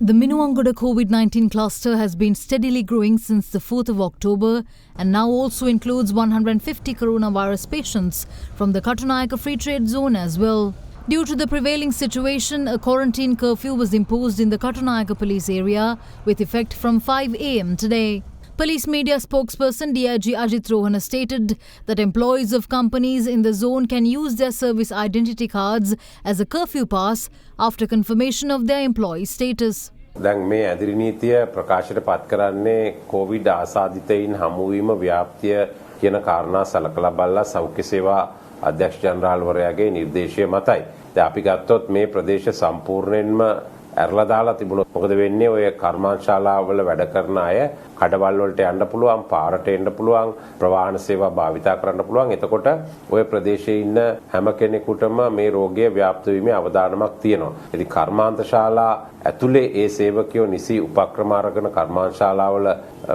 The Minuwangoda Covid-19 cluster has been steadily growing since the 4th of October and now also includes 150 coronavirus patients from the Katunayaka Free Trade Zone as well. Due to the prevailing situation, a quarantine curfew was imposed in the Katunayaka police area with effect from 5 a.m. today. Police media spokesperson DIG Ajit Rohana stated that employees of companies in the zone can use their service identity cards as a curfew pass after confirmation of their employee status. දැන් මේ ඇදිරි නීතිය ප්‍රකාශයට පත් කරන්නේ Covid ආසාදිතයින් හමුවීම ව්‍යාප්තිය කියන කාරණා සලකලා බලලා සෞඛ්‍ය සේවා අධ්‍යක්ෂ ජනරාල්වරයාගේ නිර්දේශය මතයි. දැන් අපි ගත්තොත් මේ ප්‍රදේශ සම්පූර්ණයෙන්ම ඇරලා දාලා තිබුණොත් මොකද වෙන්නේ? ඔය කර්මාන්තශාලාවල වැඩ කරන අය කඩවල් වලට යන්න පුළුවන්, පාරට එන්න පුළුවන්, ප්‍රවාහන සේවා භාවිතා කරන්න පුළුවන්. එතකොට ඔය ප්‍රදේශයේ ඉන්න හැම කෙනෙකුටම මේ රෝගය ව්‍යාප්ත වීමේ අවදානමක් තියෙනවා. ඉතින් කර්මාන්තශාලා ඇතුලේ ඒ සේවකයෝ නිසි උපක්‍රම අරගෙන කර්මාන්තශාලාවල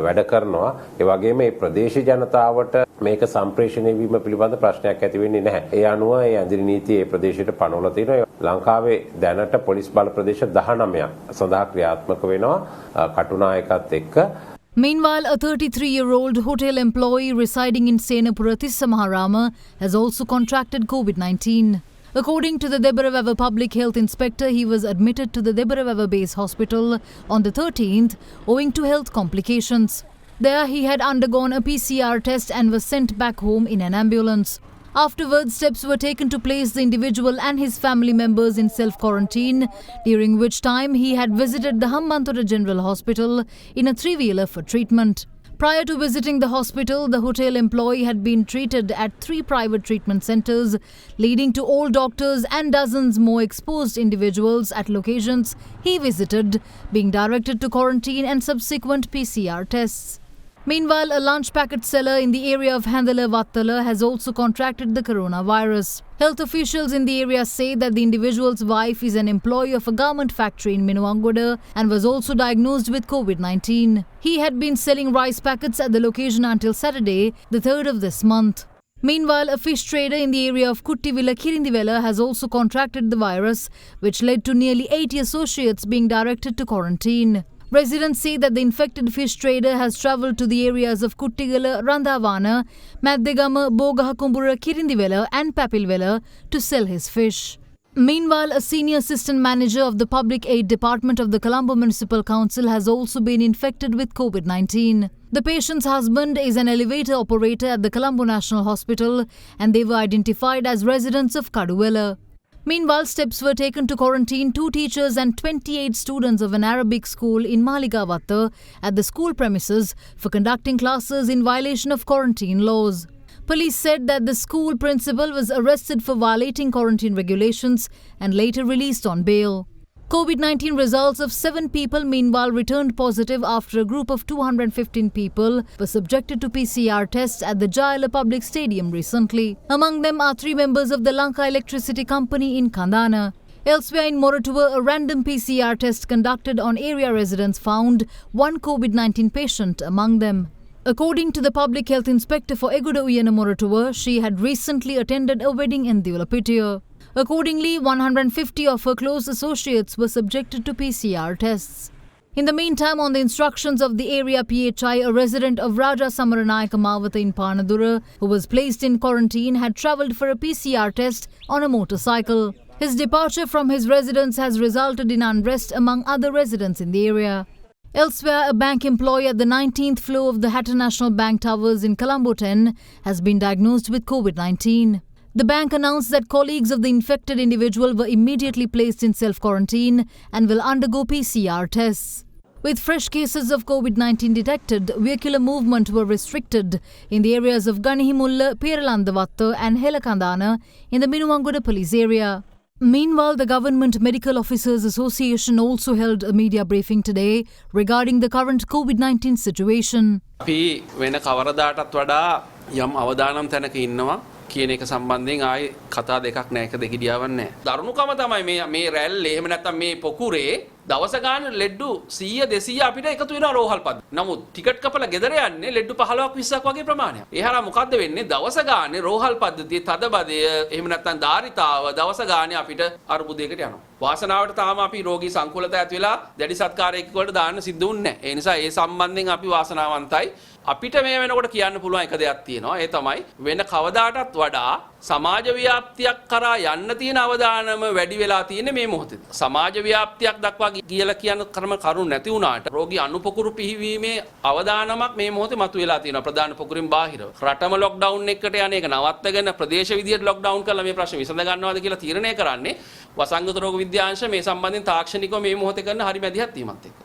වැඩ කරනවා. ඒ වගේම මේ ප්‍රදේශීය ජනතාවට මේක සම්ප්‍රේෂණය වීම පිළිබඳ ප්‍රශ්නයක් ඇති වෙන්නේ නැහැ. ඒ අනුව මේ ඇඳිරි නීතිය මේ ප්‍රදේශයට පනවලා තියෙනවා. ලංකාවේ දැනට පොලිස් බල ප්‍රදේශ 19ක් සඳහා ක්‍රියාත්මක වෙනවා කටුනායකත් එක්ක. Meanwhile, a 33-year-old hotel employee residing in Senapura Tissamaharama has also contracted COVID-19. According to the Derana public health inspector, he was admitted to the Derana base hospital on the 13th owing to health complications. There he had undergone a PCR test and was sent back home in an ambulance. Afterwards, steps were taken to place the individual and his family members in self-quarantine, during which time he had visited the Hambantota General Hospital in a three-wheeler for treatment. Prior to visiting the hospital, the hotel employee had been treated at 3 private treatment centres, leading to all doctors and dozens more exposed individuals at locations he visited being directed to quarantine and subsequent PCR tests. Meanwhile, a lunch packet seller in the area of Handala Vattala has also contracted the coronavirus. Health officials in the area say that the individual's wife is an employee of a garment factory in Minuwangoda and was also diagnosed with COVID-19. He had been selling rice packets at the location until Saturday, the 3rd of this month. Meanwhile, a fish trader in the area of Kuttivilla Kirindivela has also contracted the virus, which led to nearly 80 associates being directed to quarantine. Residents say that the infected fish trader has travelled to the areas of Kuttigala, Randhavana, Maddegama, Bogahakumbura, Kirindivela and Papilvela to sell his fish. Meanwhile, a senior assistant manager of the Public Aid Department of the Colombo Municipal Council has also been infected with COVID-19. The patient's husband is an elevator operator at the Colombo National Hospital and they were identified as residents of Kaduvela. Meanwhile, steps were taken to quarantine 2 teachers and 28 students of an Arabic school in Maligavatta at the school premises for conducting classes in violation of quarantine laws. Police said that the school principal was arrested for violating quarantine regulations and later released on bail. COVID-19 results of 7 people meanwhile returned positive after a group of 215 people were subjected to PCR tests at the Jayala Public Stadium recently. Among them are 3 members of the Lanka Electricity Company in Kandana. Elsewhere in Moratuwa, a random PCR test conducted on area residents found 1 COVID-19 patient among them. According to the public health inspector for Eguda Uyana Moratuwa, she had recently attended a wedding in Diulapitiya. Accordingly, 150 of her close associates were subjected to PCR tests. In the meantime, on the instructions of the area PHI, a resident of Raja Samaranayaka Mawata in Panadura, who was placed in quarantine, had travelled for a PCR test on a motorcycle. His departure from his residence has resulted in unrest among other residents in the area. Elsewhere, a bank employee at the 19th floor of the Hatta National Bank Towers in Colombo 10 has been diagnosed with COVID-19. The bank announced that colleagues of the infected individual were immediately placed in self-quarantine and will undergo PCR tests. With fresh cases of COVID-19 detected, vehicular movement were restricted in the areas of Ganihimulla, Peralandavatta and Helakandana in the Minuwangoda police area. Meanwhile, the Government Medical Officers Association also held a media briefing today regarding the current COVID-19 situation. කියන එක සම්බන්ධයෙන් ආයේ කතා දෙකක් නැහැ එක දෙක දියාවක් නැහැ. දරුණුකම තමයි මේ රැල්ලේ එහෙම නැත්නම් මේ පොකුරේ දවස ගාන ලෙඩ්ඩු 100 200 අපිට එකතු වෙනවා රෝහල් පද්ධතිය. නමුත් ටිකට් කපලා ගෙදර යන්නේ ලෙඩ්ඩු 15ක් 20ක් වගේ ප්‍රමාණයක්. ඒ හරහා මොකද්ද වෙන්නේ? දවස ගානේ රෝහල් පද්ධතියේ තදබදය එහෙම නැත්නම් ධාරිතාව දවස ගානේ අපිට අර්බුදයකට යනවා. වාසනාවට තාම අපි රෝගී සංකූලතා ඇති වෙලා දැඩි සත්කාරයක වලට දාන්න සිද්ධ වුන්නේ නැහැ. ඒ නිසා ඒ සම්බන්ධයෙන් අපි වාසනාවන්තයි. අපිට මේ වෙනකොට කියන්න පුළුවන් එක දෙයක් තියෙනවා. ඒ තමයි වෙන කවදාටත් වඩා සමාජ ව්‍යාප්තියක් කරා යන්න තියෙන අවදානම වැඩි වෙලා තියෙන්නේ මේ මොහොතේ. සමාජ ව්‍යාප්තියක් දක්වා කියලා කියන කරුණු නැති වුණාට රෝගී අනුපකුරු පිහිවීමේ අවදානමක් මේ මොහොතේ මතුවලා තියෙනවා. ප්‍රධාන පොකුරින් බාහිරව. රටම ලොක්ඩවුන් එකකට යන එක නවත්තගෙන ප්‍රදේශ විදියට ලොක්ඩවුන් කරලා මේ ප්‍රශ්න විසඳ ගන්නවාද කියලා තීරණය කරන්නේ වසංගත රෝග විද්‍යාංශ මේ සම්බන්ධයෙන් තාක්ෂණිකව මේ මොහොතේ කරන හරි මැදිහත් වීමත් එක්ක.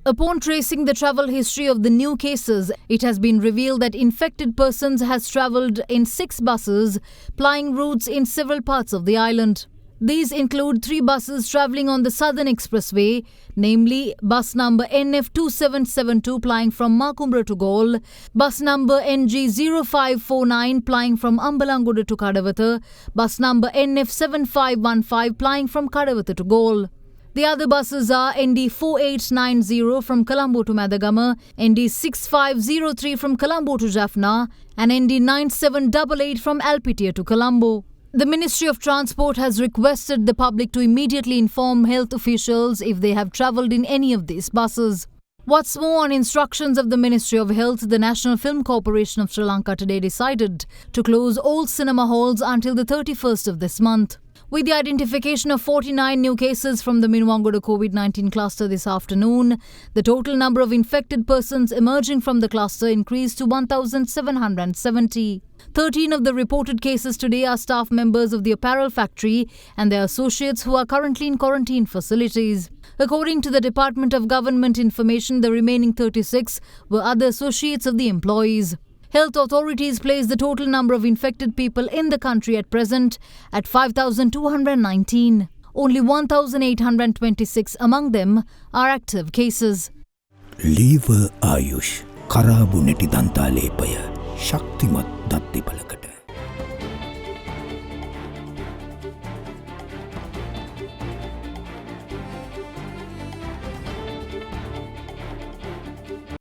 Upon tracing the travel history of the new cases, it has been revealed that infected persons has travelled in 6 buses plying routes in several parts of the island. These include 3 buses travelling on the Southern Expressway, namely bus number NF2772 plying from Makumbra to Galle, bus number NG0549 plying from Ambalangoda to Kadawatha, bus number NF7515 plying from Kadawatha to Galle. The other buses are ND4890 from Colombo to Madagama, ND6503 from Colombo to Jaffna, and ND9788 from Alpitia to Colombo. The Ministry of Transport has requested the public to immediately inform health officials if they have travelled in any of these buses. What's more, on instructions of the Ministry of Health, the National Film Corporation of Sri Lanka today decided to close all cinema halls until the 31st of this month. With the identification of 49 new cases from the Minwangoda Covid-19 cluster this afternoon, the total number of infected persons emerging from the cluster increased to 1,770. 13 of the reported cases today are staff members of the apparel factory and their associates who are currently in quarantine facilities. According to the Department of Government Information, the remaining 36 were other associates of the employees. Health authorities place the total number of infected people in the country at present at 5,219. Only 1,826 among them are active cases. Lever Ayush Karabu Neti Danta Lepaya Shaktimat Datti Palakat